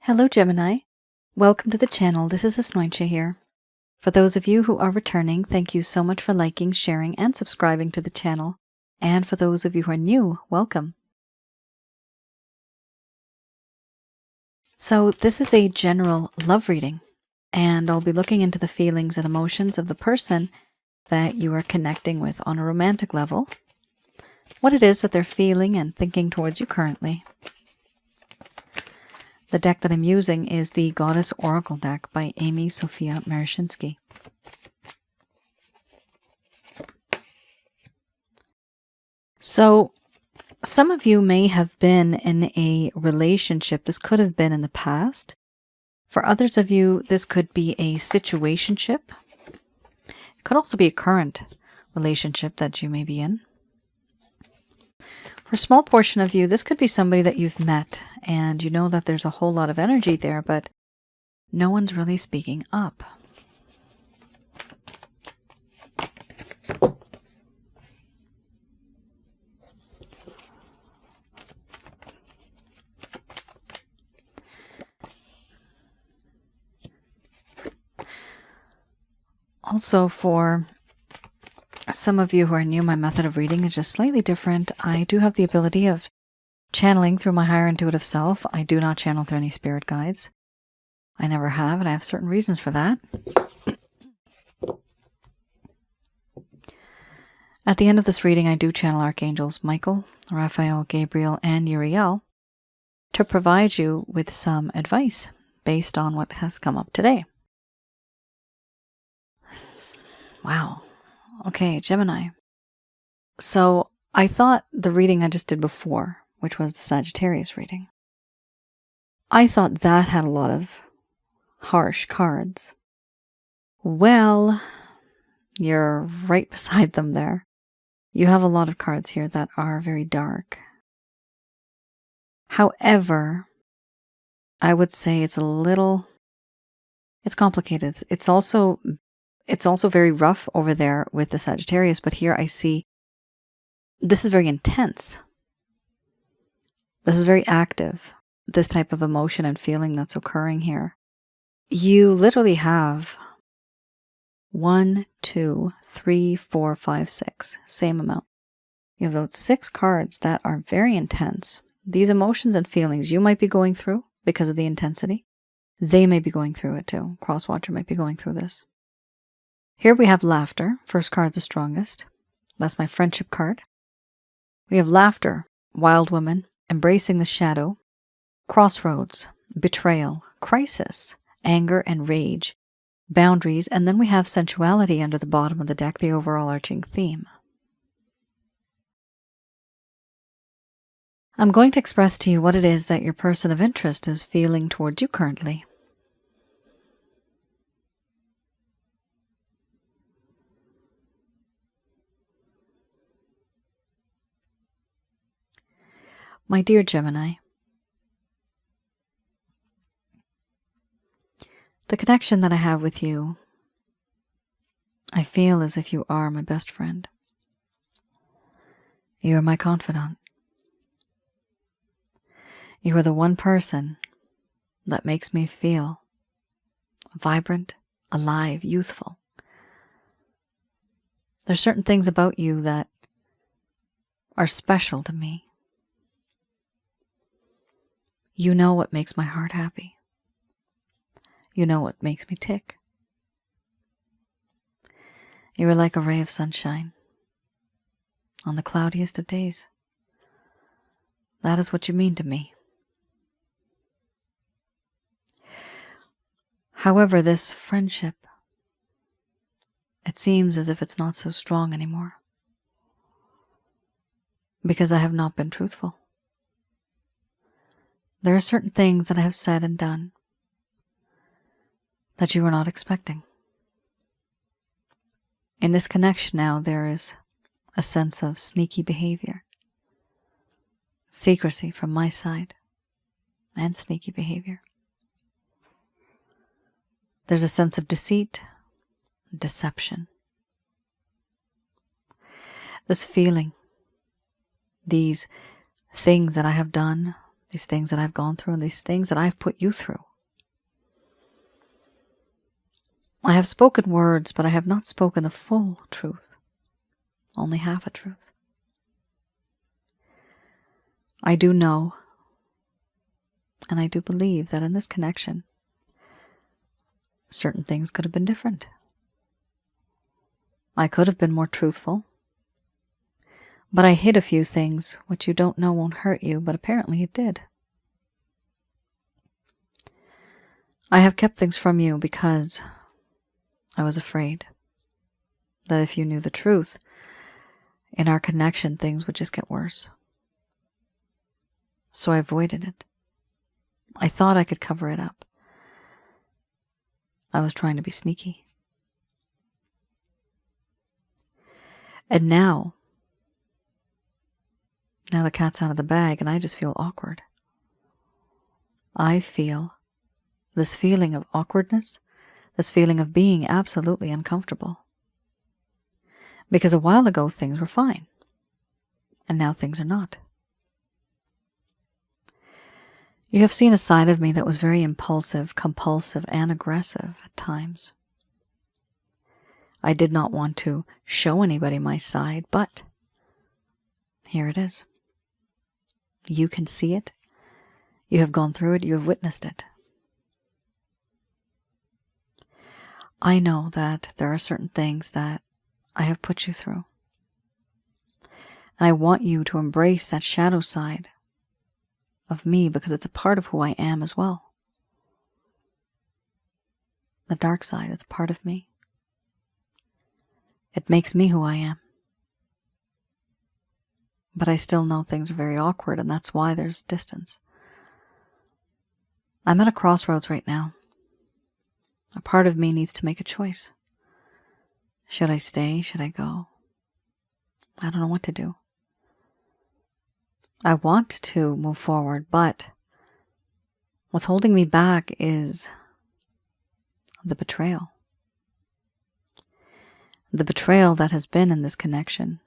Hello Gemini, welcome to the channel. This is Asnointia here. For those of you who are returning, thank you so much for liking, sharing, and subscribing to the channel. And for those of you who are new, welcome. So this is a general love reading, and I'll be looking into the feelings and emotions of the person that you are connecting with on a romantic level, what it is that they're feeling and thinking towards you currently. The deck that I'm using is the Goddess Oracle deck by Amy Sophia Marashinsky. So, some of you may have been in a relationship. This could have been in the past. For others of you, this could be a situationship. It could also be a current relationship that you may be in. For a small portion of you, this could be somebody that you've met and you know that there's a whole lot of energy there, but no one's really speaking up. Also, for some of you who are new, my method of reading is just slightly different. I do have the ability of channeling through my higher intuitive self. I do not channel through any spirit guides. I never have, and I have certain reasons for that. At the end of this reading, I do channel Archangels Michael, Raphael, Gabriel, and Uriel to provide you with some advice based on what has come up today. Wow. Okay, Gemini. So I thought the reading I just did before, which was the Sagittarius reading, I thought that had a lot of harsh cards. Well, you're right beside them there. You have a lot of cards here that are very dark. However, I would say it's complicated. It's also very rough over there with the Sagittarius, but here I see this is very intense. This is very active, this type of emotion and feeling that's occurring here. You literally have 1, 2, 3, 4, 5, 6, same amount. You have those 6 cards that are very intense. These emotions and feelings you might be going through because of the intensity. They may be going through it too. Crosswatcher might be going through this. Here we have laughter. First card's the strongest. That's my friendship card. We have laughter, wild woman, embracing the shadow, crossroads, betrayal, crisis, anger and rage, boundaries, and then we have sensuality under the bottom of the deck, the overall arching theme. I'm going to express to you what it is that your person of interest is feeling towards you currently. My dear Gemini, the connection that I have with you, I feel as if you are my best friend. You are my confidant. You are the one person that makes me feel vibrant, alive, youthful. There's certain things about you that are special to me. You know what makes my heart happy. You know what makes me tick. You are like a ray of sunshine on the cloudiest of days. That is what you mean to me. However, this friendship, it seems as if it's not so strong anymore because I have not been truthful. There are certain things that I have said and done that you were not expecting. In this connection now, there is a sense of sneaky behavior, secrecy from my side, and sneaky behavior. There's a sense of deceit, deception. This feeling, these things that I have done, these things that I've gone through and these things that I've put you through. I have spoken words, but I have not spoken the full truth, only half a truth. I do know, and I do believe that in this connection, certain things could have been different. I could have been more truthful, but I hid a few things which you don't know won't hurt you, but apparently it did. I have kept things from you because I was afraid that if you knew the truth, in our connection things would just get worse. So I avoided it. I thought I could cover it up. I was trying to be sneaky. And now the cat's out of the bag and I just feel awkward. I feel this feeling of awkwardness, this feeling of being absolutely uncomfortable. Because a while ago things were fine, and now things are not. You have seen a side of me that was very impulsive, compulsive, and aggressive at times. I did not want to show anybody my side, but here it is. You can see it. You have gone through it. You have witnessed it. I know that there are certain things that I have put you through. And I want you to embrace that shadow side of me because it's a part of who I am as well. The dark side is a part of me. It makes me who I am. But I still know things are very awkward, and that's why there's distance. I'm at a crossroads right now. A part of me needs to make a choice. Should I stay? Should I go? I don't know what to do. I want to move forward, but what's holding me back is the betrayal. The betrayal that has been in this connection.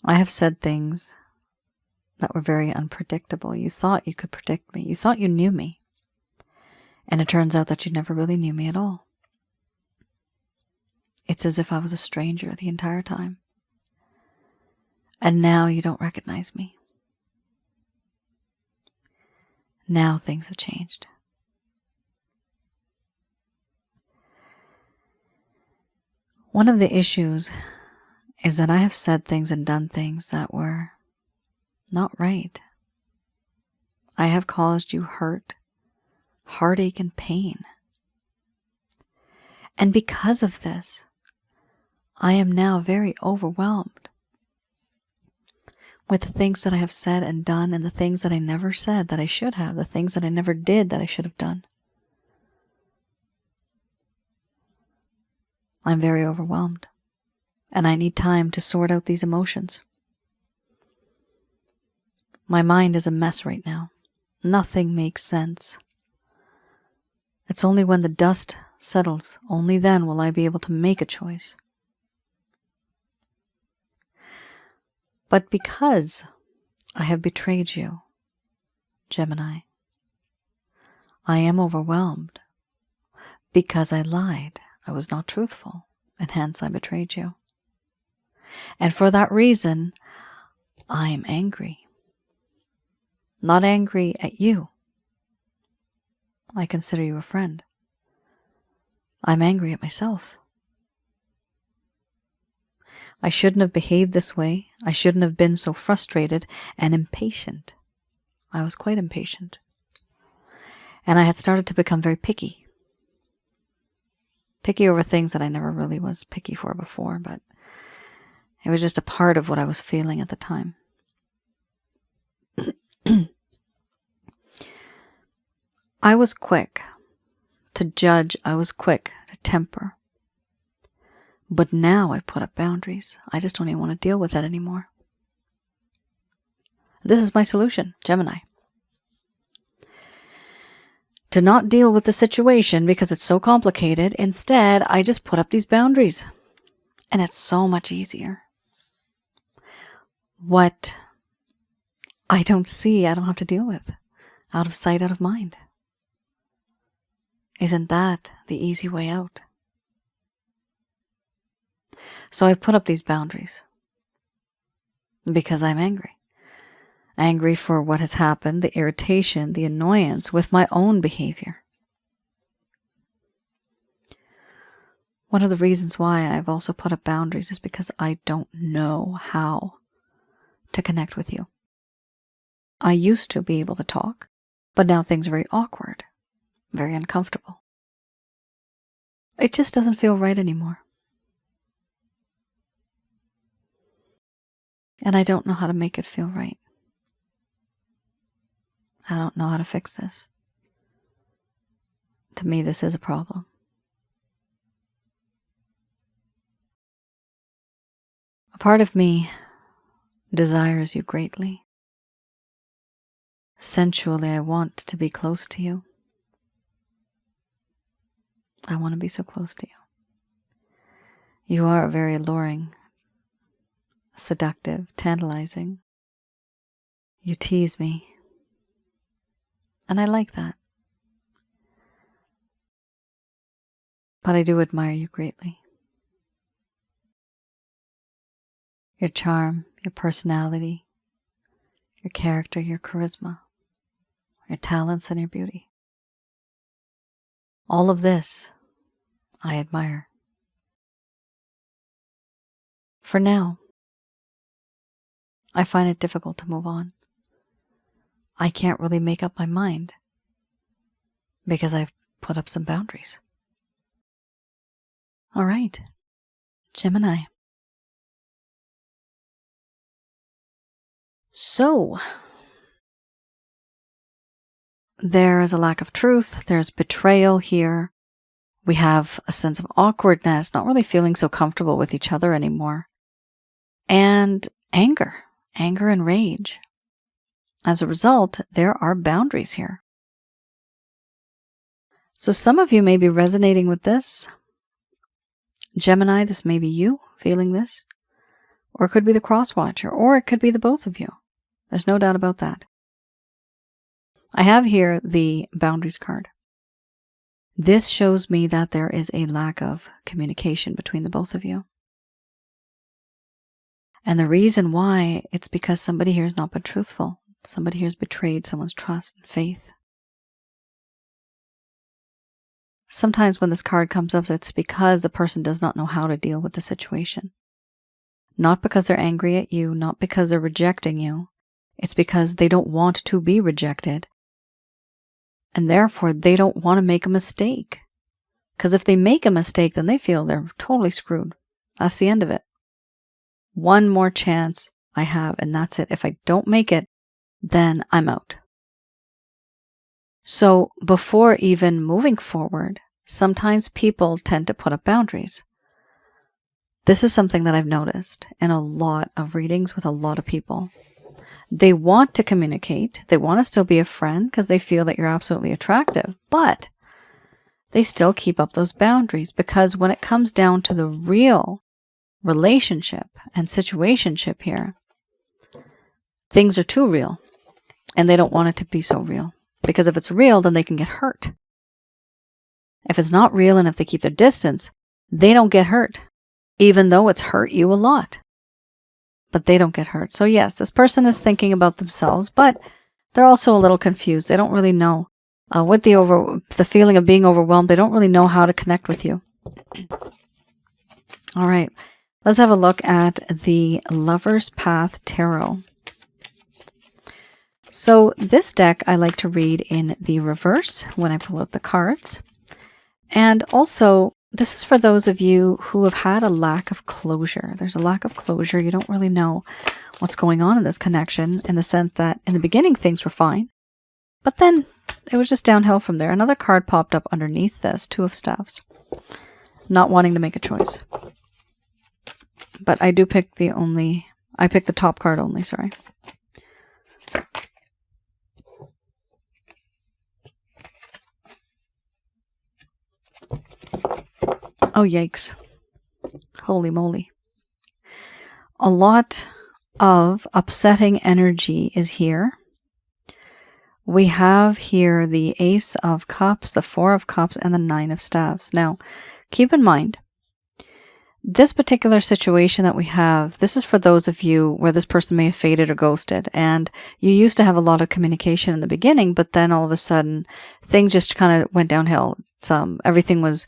I have said things that were very unpredictable. You thought you could predict me. You thought you knew me. And it turns out that you never really knew me at all. It's as if I was a stranger the entire time. And now you don't recognize me. Now things have changed. One of the issues is that I have said things and done things that were not right. I have caused you hurt, heartache, and pain. And because of this, I am now very overwhelmed with the things that I have said and done and the things that I never said that I should have, the things that I never did that I should have done. I'm very overwhelmed, and I need time to sort out these emotions. My mind is a mess right now. Nothing makes sense. It's only when the dust settles, only then will I be able to make a choice. But because I have betrayed you, Gemini, I am overwhelmed. Because I lied, I was not truthful, and hence I betrayed you. And for that reason, I am angry. Not angry at you. I consider you a friend. I'm angry at myself. I shouldn't have behaved this way. I shouldn't have been so frustrated and impatient. I was quite impatient. And I had started to become very picky. Picky over things that I never really was picky for before, but it was just a part of what I was feeling at the time. I was quick to judge. I was quick to temper. But now I put up boundaries. I just don't even want to deal with that anymore. This is my solution, Gemini. To not deal with the situation because it's so complicated, instead, I just put up these boundaries. And it's so much easier. What I don't have to deal with. Out of sight, out of mind. Isn't that the easy way out? So I've put up these boundaries because I'm angry. Angry for what has happened, the irritation, the annoyance with my own behavior. One of the reasons why I've also put up boundaries is because I don't know how to connect with you. I used to be able to talk, but now things are very awkward, very uncomfortable. It just doesn't feel right anymore. And I don't know how to make it feel right. I don't know how to fix this. To me, this is a problem. A part of me desires you greatly. Sensually, I want to be close to you. I want to be so close to you. You are very alluring, seductive, tantalizing. You tease me. And I like that. But I do admire you greatly. Your charm, your personality, your character, your charisma, your talents, and your beauty. All of this I admire. For now, I find it difficult to move on. I can't really make up my mind because I've put up some boundaries. All right, Gemini. So, there is a lack of truth. There's betrayal here. We have a sense of awkwardness, not really feeling so comfortable with each other anymore. And anger and rage. As a result, there are boundaries here. So some of you may be resonating with this. Gemini, this may be you feeling this. Or it could be the cross-watcher, or it could be the both of you. There's no doubt about that. I have here the boundaries card. This shows me that there is a lack of communication between the both of you. And the reason why, it's because somebody here has not been truthful. Somebody here has betrayed someone's trust and faith. Sometimes when this card comes up, it's because the person does not know how to deal with the situation. Not because they're angry at you, not because they're rejecting you. It's because they don't want to be rejected. And therefore, they don't want to make a mistake. Because if they make a mistake, then they feel they're totally screwed. That's the end of it. One more chance I have, and that's it. If I don't make it, then I'm out. So before even moving forward, sometimes people tend to put up boundaries. This is something that I've noticed in a lot of readings with a lot of people. They want to communicate. They want to still be a friend because they feel that you're absolutely attractive, but they still keep up those boundaries because when it comes down to the real relationship and situationship here, things are too real and they don't want it to be so real because if it's real, then they can get hurt. If it's not real and if they keep their distance, they don't get hurt, even though it's hurt you a lot. But they don't get hurt. So yes, this person is thinking about themselves, but they're also a little confused. They don't really know. With the feeling of being overwhelmed, they don't really know how to connect with you. All right, let's have a look at the Lover's Path Tarot. So this deck I like to read in the reverse when I pull out the cards. And also, this is for those of you who have had a lack of closure. There's a lack of closure. You don't really know what's going on in this connection in the sense that in the beginning things were fine, but then it was just downhill from there. Another card popped up underneath this, Two of Staffs. Not wanting to make a choice. But I do pick I picked the top card only, sorry. Oh, yikes. Holy moly. A lot of upsetting energy is here. We have here the Ace of Cups, the Four of Cups, and the Nine of Staves. Now, keep in mind, this particular situation that we have, this is for those of you where this person may have faded or ghosted, and you used to have a lot of communication in the beginning, but then all of a sudden, things just kind of went downhill. Everything was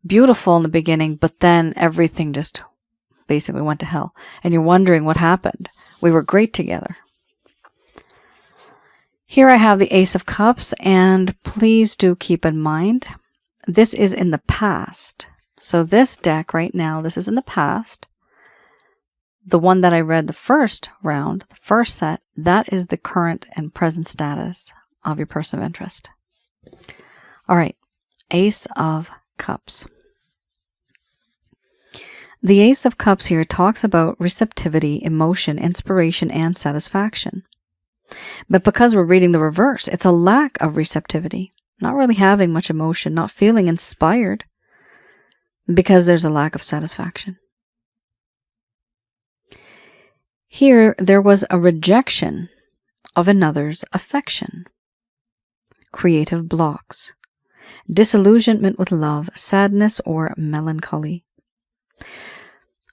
beautiful in the beginning, but then everything just basically went to hell. And you're wondering what happened. We were great together. Here I have the Ace of Cups, and please do keep in mind, this is in the past. So this deck right now, this is in the past. The one that I read the first round, the first set, that is the current and present status of your person of interest. All right, Ace of Cups. The Ace of Cups here talks about receptivity, emotion, inspiration, and satisfaction. But because we're reading the reverse, it's a lack of receptivity, not really having much emotion, not feeling inspired, because there's a lack of satisfaction. Here, there was a rejection of another's affection, creative blocks, disillusionment with love, sadness, or melancholy.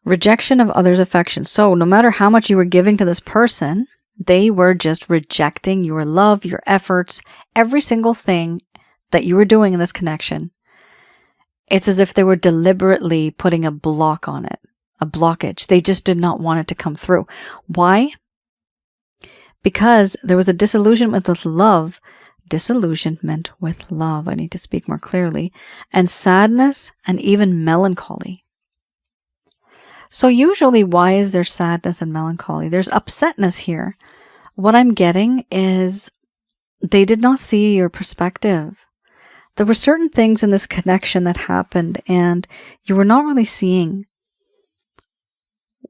Rejection of others' affection. So no matter how much you were giving to this person, they were just rejecting your love, your efforts, every single thing that you were doing in this connection. It's as if they were deliberately putting a block on it, a blockage. They just did not want it to come through. Why? Because there was a disillusionment with love. Disillusionment with love. I need to speak more clearly. And sadness and even melancholy. So usually, why is there sadness and melancholy? There's upsetness here. What I'm getting is they did not see your perspective. There were certain things in this connection that happened, and you were not really seeing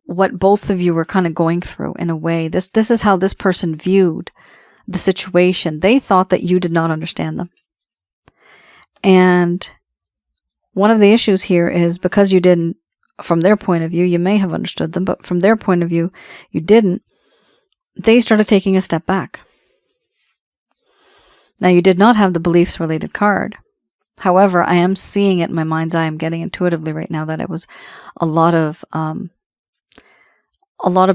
what both of you were kind of going through in a way. This is how this person viewed the situation. They thought that you did not understand them. And one of the issues here is because you didn't, from their point of view, you may have understood them, but from their point of view, you didn't. They started taking a step back. Now, you did not have the beliefs-related card. However, I am seeing it in my mind's eye. I'm getting intuitively right now that it was a lot of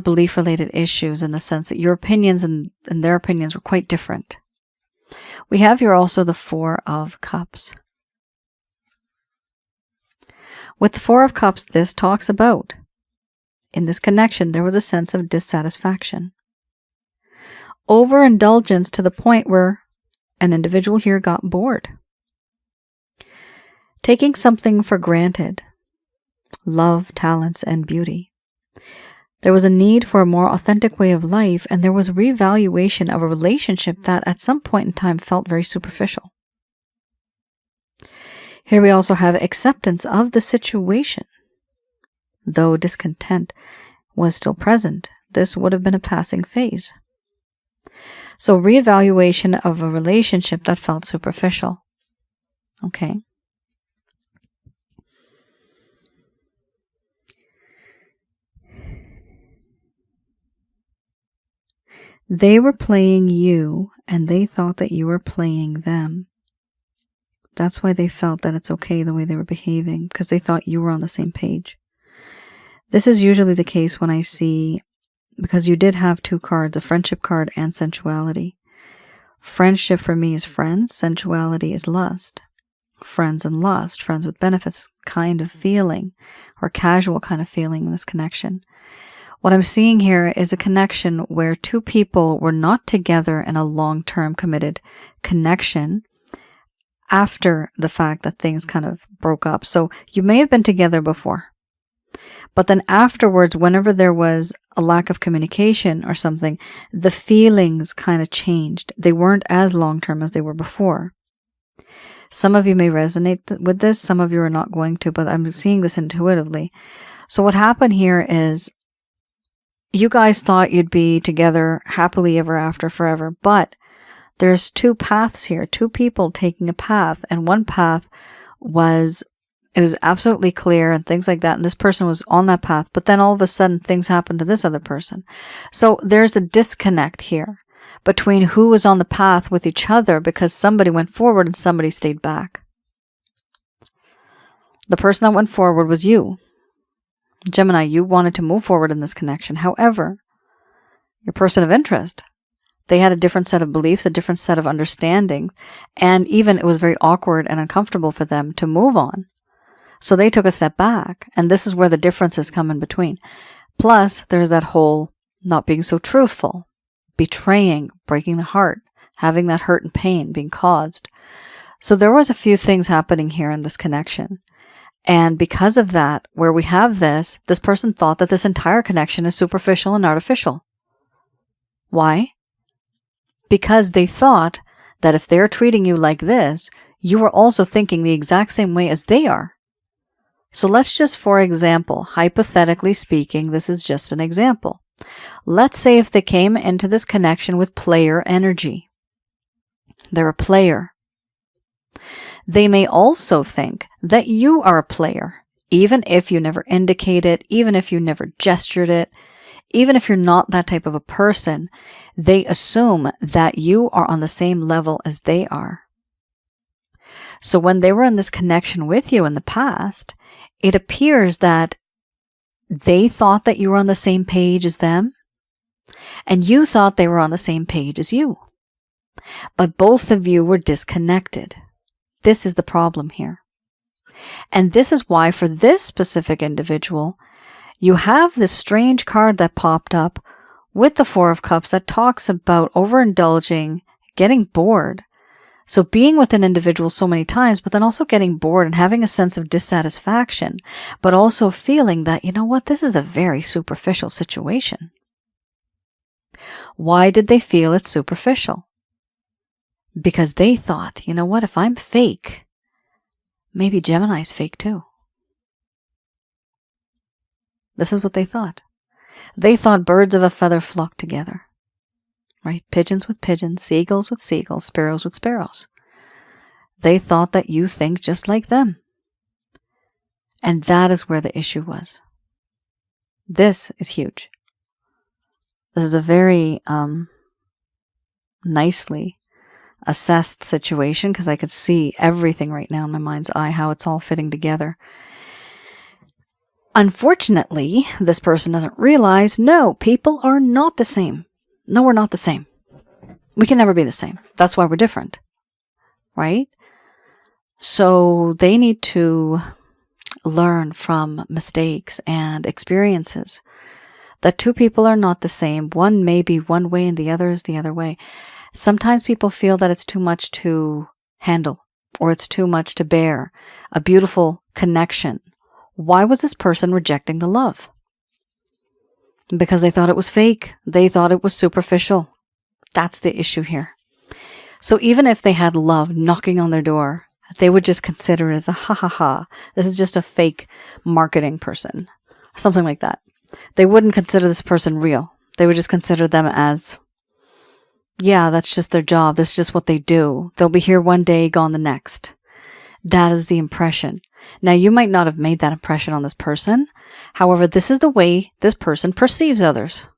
belief-related issues in the sense that your opinions and their opinions were quite different. We have here also the Four of Cups. With the Four of Cups, this talks about, in this connection, there was a sense of dissatisfaction. Overindulgence to the point where an individual here got bored. Taking something for granted. Love, talents, and beauty. There was a need for a more authentic way of life, and there was a reevaluation of a relationship that at some point in time felt very superficial. Here we also have acceptance of the situation. Though discontent was still present, this would have been a passing phase. So reevaluation of a relationship that felt superficial. Okay. They were playing you, and they thought that you were playing them. That's why they felt that it's okay the way they were behaving, because they thought you were on the same page. This is usually the case when I see, because you did have two cards, a friendship card and sensuality. Friendship for me is friends, sensuality is lust. Friends and lust, friends with benefits kind of feeling, or casual kind of feeling in this connection. What I'm seeing here is a connection where two people were not together in a long-term committed connection after the fact that things kind of broke up. So you may have been together before, but then afterwards, whenever there was a lack of communication or something, the feelings kind of changed. They weren't as long-term as they were before. Some of you may resonate with this, some of you are not going to, but I'm seeing this intuitively. So what happened here is you guys thought you'd be together happily ever after forever, but there's two paths here, two people taking a path, and one path was It was absolutely clear and things like that. And this person was on that path. But then all of a sudden things happened to this other person. So there's a disconnect here between who was on the path with each other because somebody went forward and somebody stayed back. The person that went forward was you. Gemini, you wanted to move forward in this connection. However, your person of interest, they had a different set of beliefs, a different set of understanding, and even it was very awkward and uncomfortable for them to move on. So they took a step back, and this is where the differences come in between. Plus, there's that whole not being so truthful, betraying, breaking the heart, having that hurt and pain being caused. So there was a few things happening here in this connection. And because of that, where we have this person thought that this entire connection is superficial and artificial. Why? Because they thought that if they're treating you like this, you are also thinking the exact same way as they are. So let's just, for example, hypothetically speaking, this is just an example. Let's say if they came into this connection with player energy. They're a player. They may also think that you are a player, even if you never indicate it, even if you never gestured it, even if you're not that type of a person, they assume that you are on the same level as they are. So when they were in this connection with you in the past, it appears that they thought that you were on the same page as them, and you thought they were on the same page as you. But both of you were disconnected. This is the problem here. And this is why for this specific individual, you have this strange card that popped up with the Four of Cups that talks about overindulging, getting bored. So being with an individual so many times, but then also getting bored and having a sense of dissatisfaction, but also feeling that, you know what, this is a very superficial situation. Why did they feel it's superficial? Because they thought, you know what, if I'm fake, maybe Gemini's fake too. This is what they thought. They thought birds of a feather flock together, right? Pigeons with pigeons, seagulls with seagulls, sparrows with sparrows. They thought that you think just like them. And that is where the issue was. This is huge. This is a very nicely assessed situation because I could see everything right now in my mind's eye, how it's all fitting together. Unfortunately, this person doesn't realize, no, people are not the same. No, we're not the same. We can never be the same. That's why we're different, right? So they need to learn from mistakes and experiences that two people are not the same. One may be one way and the other is the other way. Sometimes people feel that it's too much to handle or it's too much to bear. A beautiful connection. Why was this person rejecting the love? Because they thought it was fake. They thought it was superficial. That's the issue here. So even if they had love knocking on their door, they would just consider it as a ha ha ha. This is just a fake marketing person. Something like that. They wouldn't consider this person real. They would just consider them as, yeah, that's just their job. That's just what they do. They'll be here one day, gone the next. That is the impression. Now, you might not have made that impression on this person. However, this is the way this person perceives others.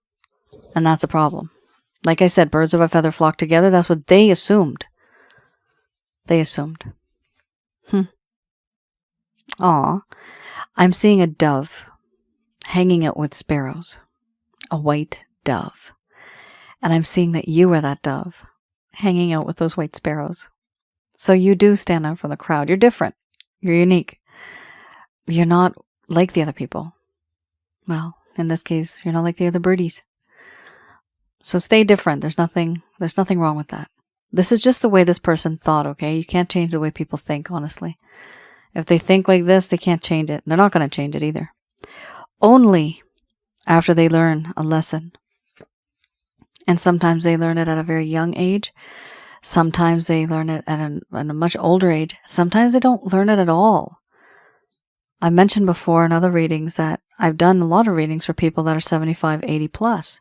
And that's a problem. Like I said, birds of a feather flock together. That's what they assumed. They assumed. Aw. I'm seeing a dove hanging out with sparrows. A white dove. And I'm seeing that you are that dove hanging out with those white sparrows. So you do stand out from the crowd. You're different. You're unique. You're not like the other people. Well, in this case, you're not like the other birdies. So stay different. There's nothing wrong with that. This is just the way this person thought, okay? You can't change the way people think, honestly. If they think like this, they can't change it. They're not going to change it either. Only after they learn a lesson. And sometimes they learn it at a very young age. Sometimes they learn it at a much older age. Sometimes they don't learn it at all. I mentioned before in other readings that I've done a lot of readings for people that are 75, 80 plus.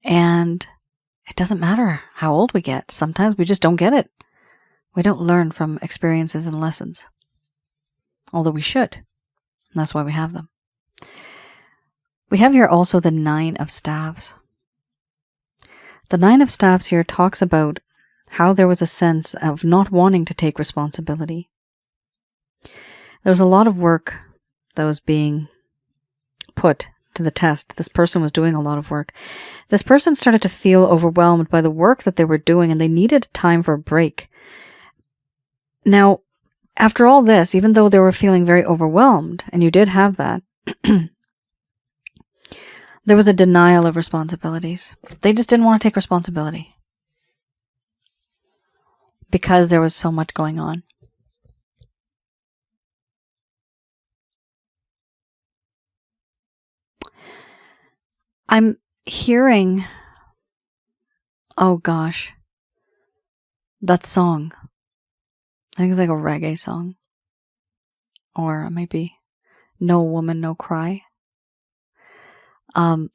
And it doesn't matter how old we get. Sometimes we just don't get it. We don't learn from experiences and lessons. although we should. And that's why we have them. We have here also the 9 of Staves. The 9 of Staves here talks about how there was a sense of not wanting to take responsibility. There was a lot of work that was being put to the test. This person was doing a lot of work. This person started to feel overwhelmed by the work that they were doing, and they needed time for a break. Now, after all this, even though they were feeling very overwhelmed, and you did have that, there was a denial of responsibilities. They just didn't want to take responsibility because there was so much going on. I'm hearing, oh gosh, that song. I think it's like a reggae song. Or it might be No Woman, No Cry.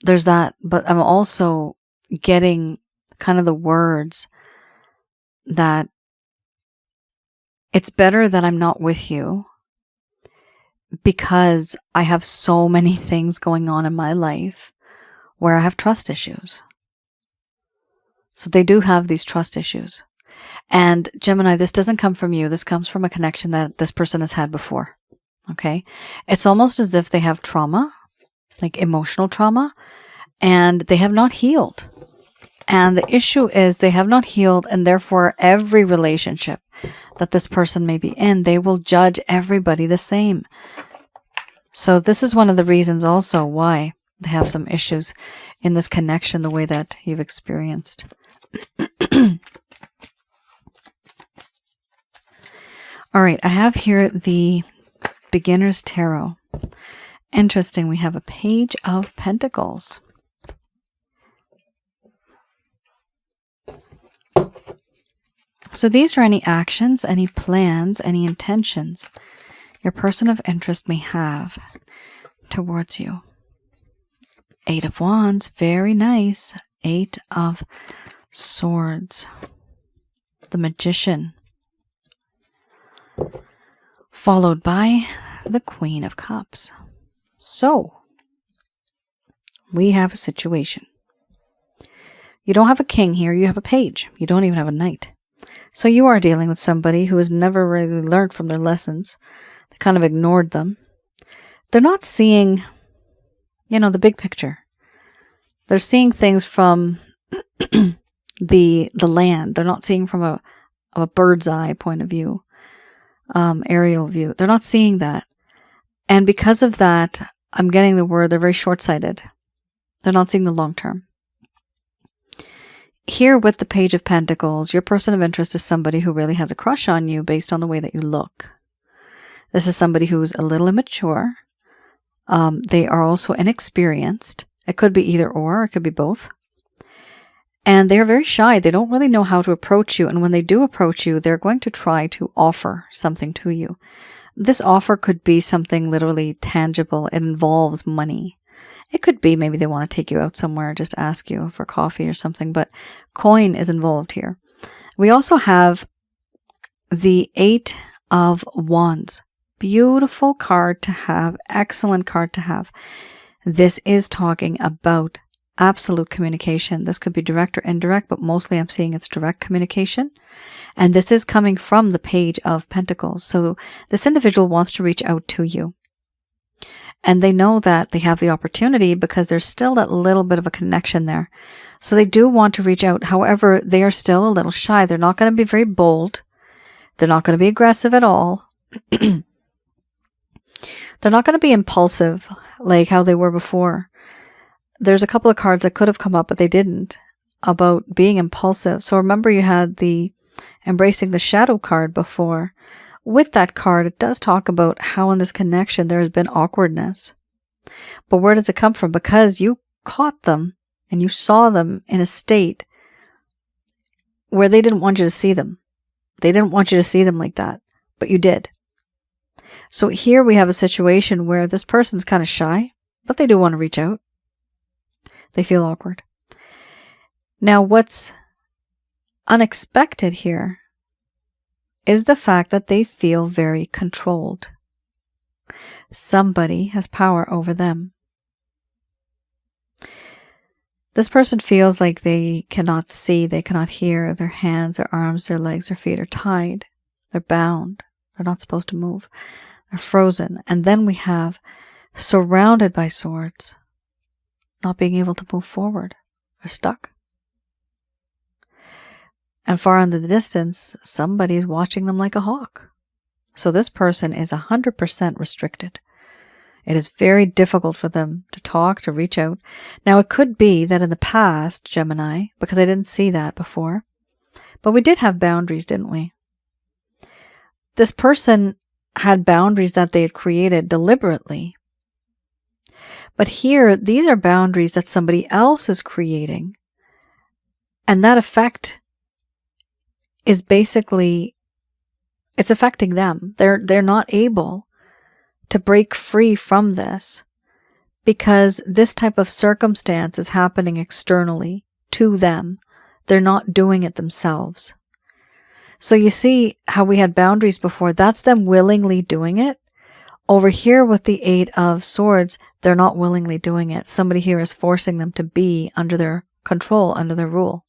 There's that, but I'm also getting kind of the words that it's better that I'm not with you because I have so many things going on in my life where I have trust issues. So they do have these trust issues. And Gemini, this doesn't come from you. This comes from a connection that this person has had before. Okay? It's almost as if they have trauma, like emotional trauma, and they have not healed. And the issue is they have not healed, and therefore every relationship that this person may be in, they will judge everybody the same. So this is one of the reasons also why they have some issues in this connection the way that you've experienced. All right, I have here the Beginner's Tarot. Interesting, we have a Page of Pentacles. So these are any actions, any plans, any intentions your person of interest may have towards you. 8 of Wands, very nice. 8 of Swords. The Magician. Followed by the Queen of Cups. So, we have a situation. You don't have a king here, you have a page. You don't even have a knight. So you are dealing with somebody who has never really learned from their lessons. They kind of ignored them. They're not seeing, the big picture. They're seeing things from the land. They're not seeing from a bird's eye point of view, aerial view. They're not seeing that. And because of that, I'm getting the word, they're very short-sighted. They're not seeing the long term. Here with the Page of Pentacles, your person of interest is somebody who really has a crush on you based on the way that you look. This is somebody who's a little immature. They are also inexperienced. It could be either or, it could be both. And they're very shy. They don't really know how to approach you. And when they do approach you, they're going to try to offer something to you. This offer could be something literally tangible. It involves money. It could be maybe they want to take you out somewhere, just ask you for coffee or something, but coin is involved here. We also have the 8 of Wands. Beautiful card to have, excellent card to have. This is talking about absolute communication. This could be direct or indirect, but mostly I'm seeing it's direct communication. And this is coming from the Page of Pentacles. So this individual wants to reach out to you. And they know that they have the opportunity because there's still that little bit of a connection there. So they do want to reach out. However, they are still a little shy. They're not going to be very bold. They're not going to be aggressive at all. They're not going to be impulsive like how they were before. There's a couple of cards that could have come up, but they didn't, about being impulsive. So remember you had the Embracing the Shadow card before. With that card, it does talk about how in this connection there has been awkwardness. But where does it come from? Because you caught them and you saw them in a state where they didn't want you to see them. They didn't want you to see them like that, but you did. So here we have a situation where this person's kind of shy, but they do want to reach out. They feel awkward. Now, what's unexpected here is the fact that they feel very controlled. Somebody has power over them. This person feels like they cannot see, they cannot hear. Their hands, their arms, their legs, their feet are tied. They're bound. They're not supposed to move. They're frozen. And then we have surrounded by swords, not being able to move forward. They're stuck. And far in the distance, somebody is watching them like a hawk. So this person is 100% restricted. It is very difficult for them to talk, to reach out. Now, it could be that in the past, Gemini, because I didn't see that before, but we did have boundaries, didn't we? This person had boundaries that they had created deliberately. But here, these are boundaries that somebody else is creating. And that effect is basically, it's affecting them. They're not able to break free from this because this type of circumstance is happening externally to them. They're not doing it themselves. So you see how we had boundaries before. That's them willingly doing it. Over here with the Eight of Swords, they're not willingly doing it. Somebody here is forcing them to be under their control, under their rule.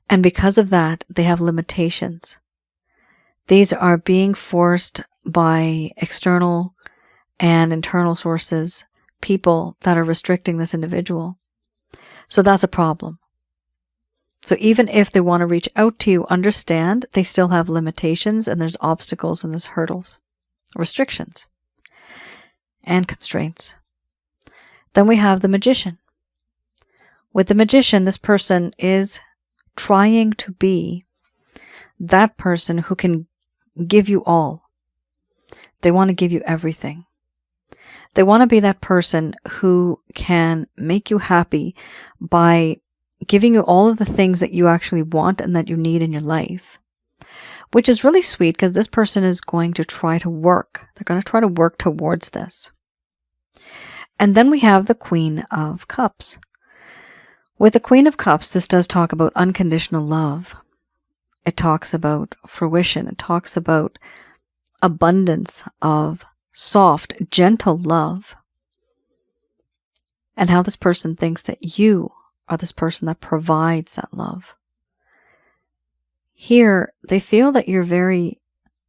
And because of that, they have limitations. These are being forced by external and internal sources, people that are restricting this individual. So that's a problem. So even if they want to reach out to you, understand they still have limitations and there's obstacles and there's hurdles, restrictions, and constraints. Then we have the Magician. With the Magician, this person is trying to be that person who can give you all. They want to give you everything. They want to be that person who can make you happy by giving you all of the things that you actually want and that you need in your life. Which is really sweet because this person is going to try to work. They're going to try to work towards this. And then we have the Queen of Cups. With the Queen of Cups, this does talk about unconditional love. It talks about fruition. It talks about abundance of soft, gentle love. And how this person thinks that you are this person that provides that love. Here, they feel that you're very,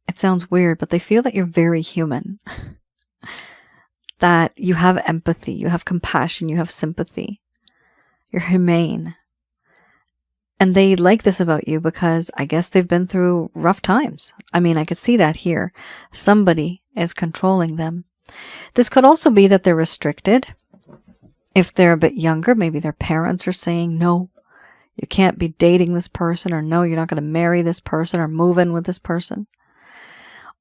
it sounds weird, but they feel that you're very human. That you have empathy, you have compassion, you have sympathy. You're humane. And they like this about you because I guess they've been through rough times. I mean, I could see that here. Somebody is controlling them. This could also be that they're restricted. If they're a bit younger, maybe their parents are saying, no, you can't be dating this person, or no, you're not going to marry this person or move in with this person.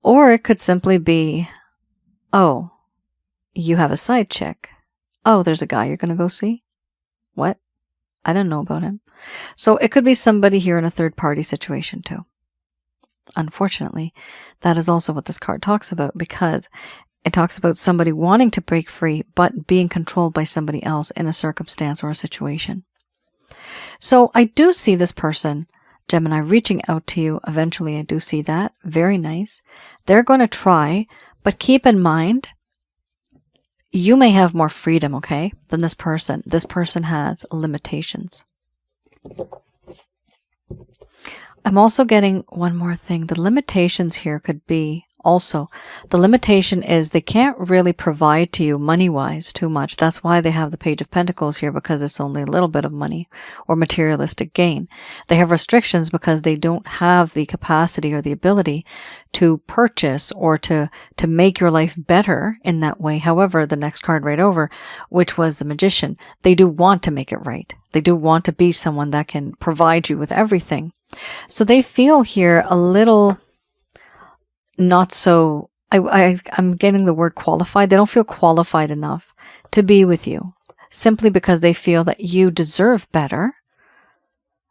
Or it could simply be, oh, you have a side chick. Oh, there's a guy you're going to go see? What? I don't know about him. So it could be somebody here in a third party situation too. Unfortunately, that is also what this card talks about, because it talks about somebody wanting to break free but being controlled by somebody else in a circumstance or a situation. So I do see this person, Gemini, reaching out to you eventually. I do see that. Very nice. They're going to try, but keep in mind, you may have more freedom, okay, than this person. This person has limitations. I'm also getting one more thing. The limitations here could be also, the limitation is they can't really provide to you money-wise too much. That's why they have the Page of Pentacles here, because it's only a little bit of money or materialistic gain. They have restrictions because they don't have the capacity or the ability to purchase or to make your life better in that way. However, the next card right over, which was the Magician, they do want to make it right. They do want to be someone that can provide you with everything. So they feel here a little not so, I'm getting the word qualified. They don't feel qualified enough to be with you simply because they feel that you deserve better.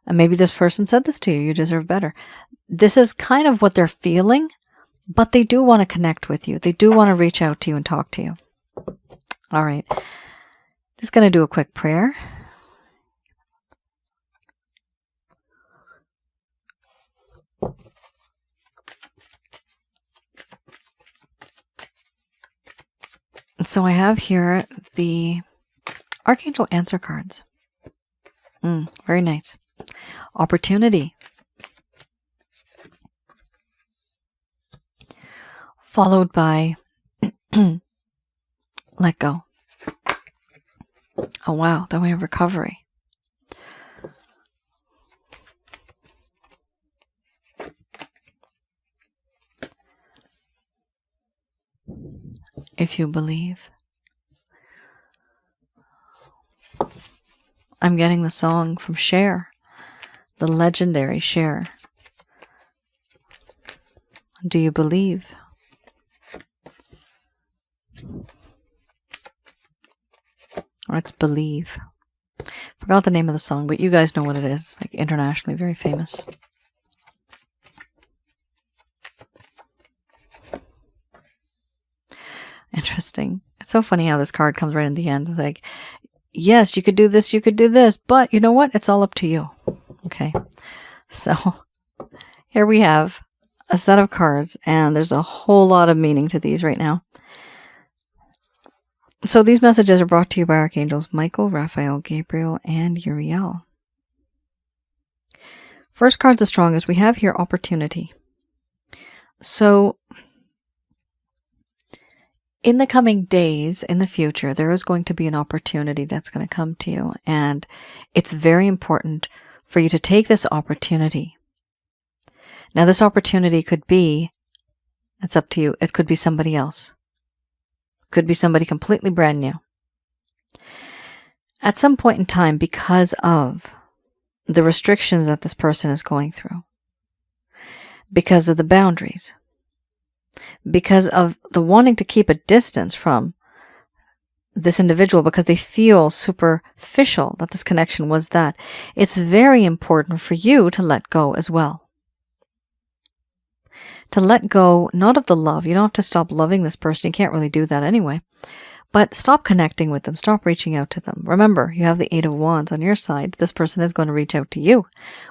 And maybe this person said this to you, you deserve better. This is kind of what they're feeling, but they do want to connect with you. They do want to reach out to you and talk to you. All right. Just going to do a quick prayer. So I have here the Archangel Answer cards. Very nice. Opportunity. Followed by let go. Oh wow, then we have recovery. If you believe. I'm getting the song from Cher, the legendary Cher. Do you believe? Or it's Believe. Forgot the name of the song, but you guys know what it is. Like internationally very famous. Interesting. It's so funny how this card comes right in the end. It's like, yes, you could do this, but you know what? It's all up to you. Okay. So here we have a set of cards, and there's a whole lot of meaning to these right now. So these messages are brought to you by Archangels Michael, Raphael, Gabriel, and Uriel. First card's the strongest. We have here opportunity. So in the coming days, in the future, there is going to be an opportunity that's going to come to you. And it's very important for you to take this opportunity. Now, this opportunity could be, it's up to you, it could be somebody else. It could be somebody completely brand new. At some point in time, because of the restrictions that this person is going through, because of the boundaries, because of the wanting to keep a distance from this individual because they feel superficial that this connection was that, it's very important for you to let go as well. To let go, not of the love. You don't have to stop loving this person. You can't really do that anyway. But stop connecting with them. Stop reaching out to them. Remember, you have the Eight of Wands on your side. This person is going to reach out to you.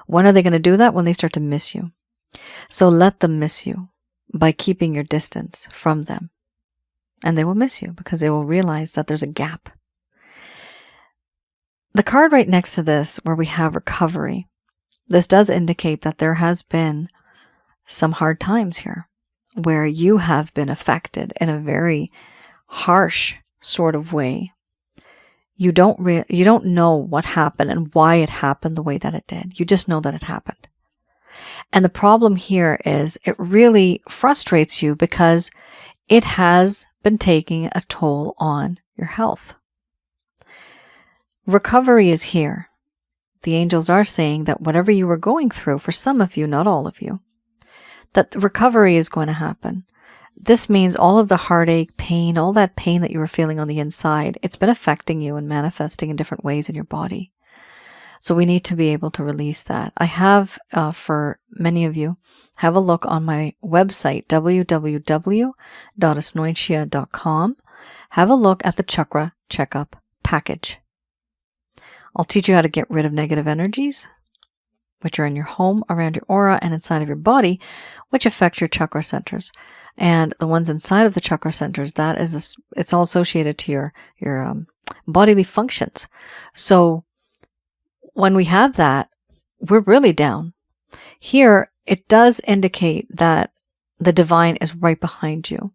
When are they going to do that? When they start to miss you. So let them miss you by keeping your distance from them. And they will miss you because they will realize that there's a gap. The card right next to this, where we have recovery, this does indicate that there has been some hard times here where you have been affected in a very harsh sort of way. You don't know what happened and why it happened the way that it did. You just know that it happened. And the problem here is it really frustrates you because it has been taking a toll on your health. Recovery is here. The angels are saying that whatever you were going through, for some of you, not all of you, that the recovery is going to happen. This means all of the heartache, pain, all that pain that you were feeling on the inside, it's been affecting you and manifesting in different ways in your body. So we need to be able to release that. I have, for many of you, have a look on my website, www.asnointia.com. Have a look at the chakra checkup package. I'll teach you how to get rid of negative energies, which are in your home, around your aura, and inside of your body, which affect your chakra centers. And the ones inside of the chakra centers, that is, it's all associated to your bodily functions. So when we have that, we're really down. Here, it does indicate that the divine is right behind you.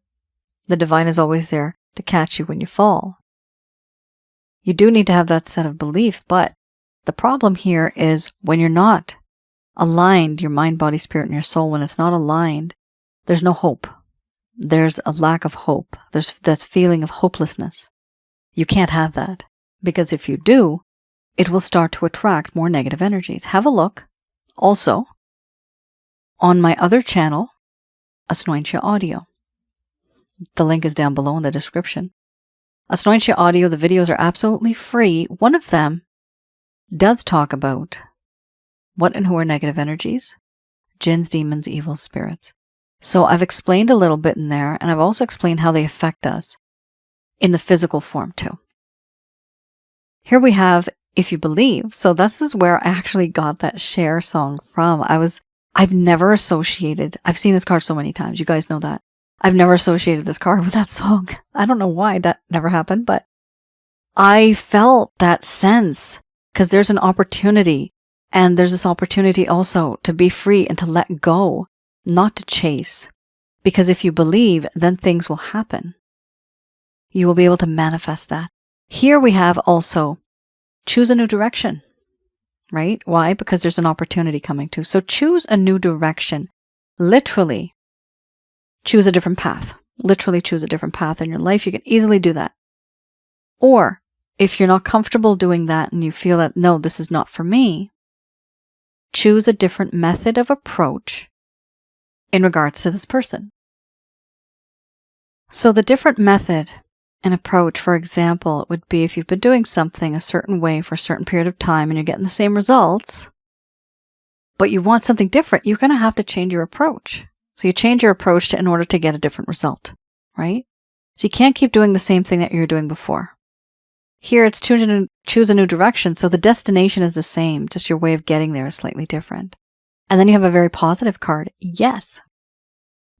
The divine is always there to catch you when you fall. You do need to have that set of belief, but the problem here is when you're not aligned, your mind, body, spirit, and your soul, when it's not aligned, there's no hope. There's a lack of hope. There's that feeling of hopelessness. You can't have that, because if you do, it will start to attract more negative energies. Have a look also on my other channel, Asnointia Audio. The link is down below in the description. Asnointia Audio, the videos are absolutely free. One of them does talk about what and who are negative energies, jinns, demons, evil spirits. So I've explained a little bit in there, and I've also explained how they affect us in the physical form too. Here we have If You Believe. So this is where I actually got that Cher song from. I've never associated, I've seen this card so many times, you guys know that. I've never associated this card with that song. I don't know why that never happened, but I felt that sense because there's an opportunity, and there's this opportunity also to be free and to let go, not to chase. Because if you believe, then things will happen. You will be able to manifest that. Here we have also choose a new direction, right? Why? Because there's an opportunity coming too. So choose a new direction. Literally, choose a different path. Literally choose a different path in your life. You can easily do that. Or if you're not comfortable doing that and you feel that, no, this is not for me, choose a different method of approach in regards to this person. So the different method and approach, for example, would be if you've been doing something a certain way for a certain period of time and you're getting the same results, but you want something different, you're going to have to change your approach. So you change your approach in order to get a different result, right? So you can't keep doing the same thing that you were doing before. Here it's choose a new direction, so the destination is the same, just your way of getting there is slightly different. And then you have a very positive card, yes,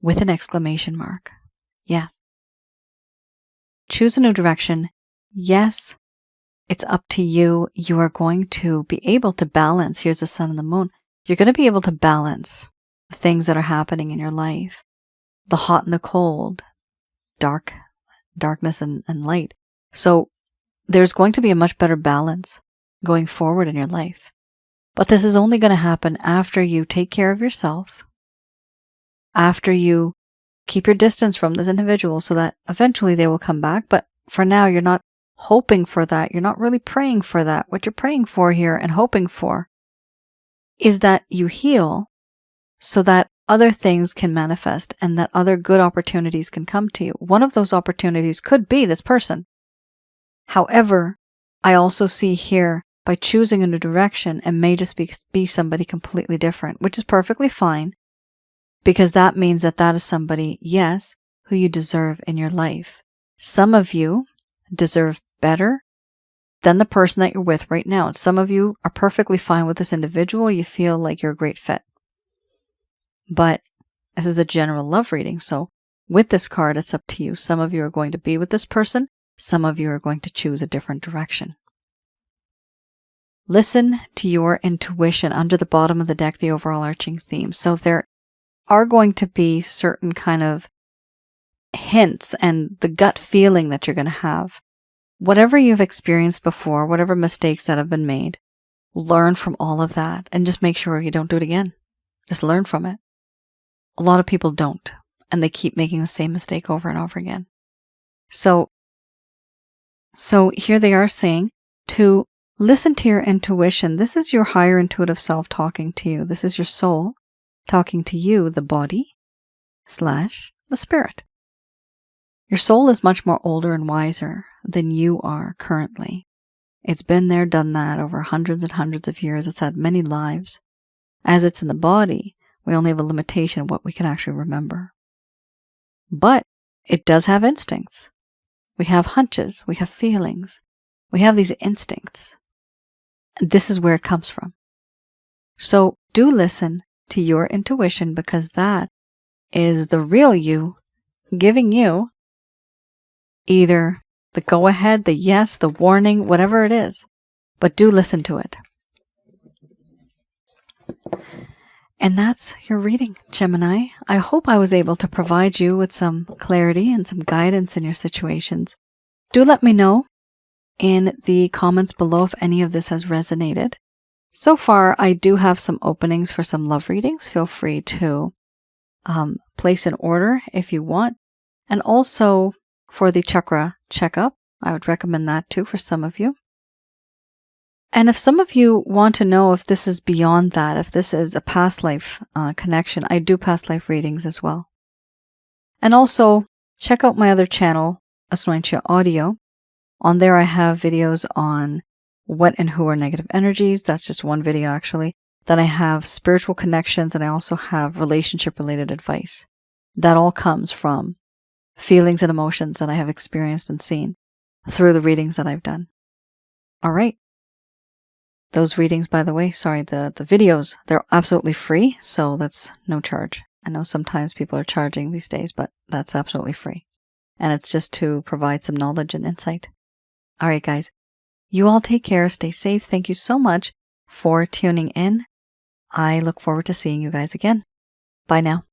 with an exclamation mark. Yes. Choose a new direction. Yes, it's up to you. You are going to be able to balance. Here's the sun and the moon. You're going to be able to balance the things that are happening in your life, the hot and the cold, darkness and light. So there's going to be a much better balance going forward in your life. But this is only going to happen after you take care of yourself, after you keep your distance from this individual so that eventually they will come back. But for now, you're not hoping for that. You're not really praying for that. What you're praying for here and hoping for is that you heal so that other things can manifest and that other good opportunities can come to you. One of those opportunities could be this person. However, I also see here by choosing a new direction, it may just be somebody completely different, which is perfectly fine. Because that means that that is somebody, yes, who you deserve in your life. Some of you deserve better than the person that you're with right now. And some of you are perfectly fine with this individual. You feel like you're a great fit. But this is a general love reading. So with this card, it's up to you. Some of you are going to be with this person. Some of you are going to choose a different direction. Listen to your intuition. Under the bottom of the deck, the overall arching theme. So there are going to be certain kind of hints and the gut feeling that you're going to have. Whatever you've experienced before, whatever mistakes that have been made, learn from all of that and just make sure you don't do it again. Just learn from it. A lot of people don't, and they keep making the same mistake over and over again. So here they are saying to listen to your intuition. This is your higher intuitive self talking to you. This is your soul talking to you, the body / the spirit. Your soul is much more older and wiser than you are currently. It's been there, done that over hundreds and hundreds of years. It's had many lives. As it's in the body, we only have a limitation of what we can actually remember. But it does have instincts. We have hunches. We have feelings. We have these instincts. This is where it comes from. So do listen to your intuition, because that is the real you giving you either the go-ahead, the yes, the warning, whatever it is. But do listen to it. And that's your reading, Gemini. I hope I was able to provide you with some clarity and some guidance in your situations. Do let me know in the comments below if any of this has resonated. So far, I do have some openings for some love readings. Feel free to place an order if you want. And also for the chakra checkup, I would recommend that too for some of you. And if some of you want to know if this is beyond that, if this is a past life connection, I do past life readings as well. And also check out my other channel, Asnointia Audio. On there I have videos on what and who are negative energies. That's just one video actually. Then I have spiritual connections, and I also have relationship related advice. That all comes from feelings and emotions that I have experienced and seen through the readings that I've done. All right. Those readings, by the way, the videos, they're absolutely free, so that's no charge. I know sometimes people are charging these days, but that's absolutely free. And it's just to provide some knowledge and insight. All right, guys. You all take care. Stay safe. Thank you so much for tuning in. I look forward to seeing you guys again. Bye now.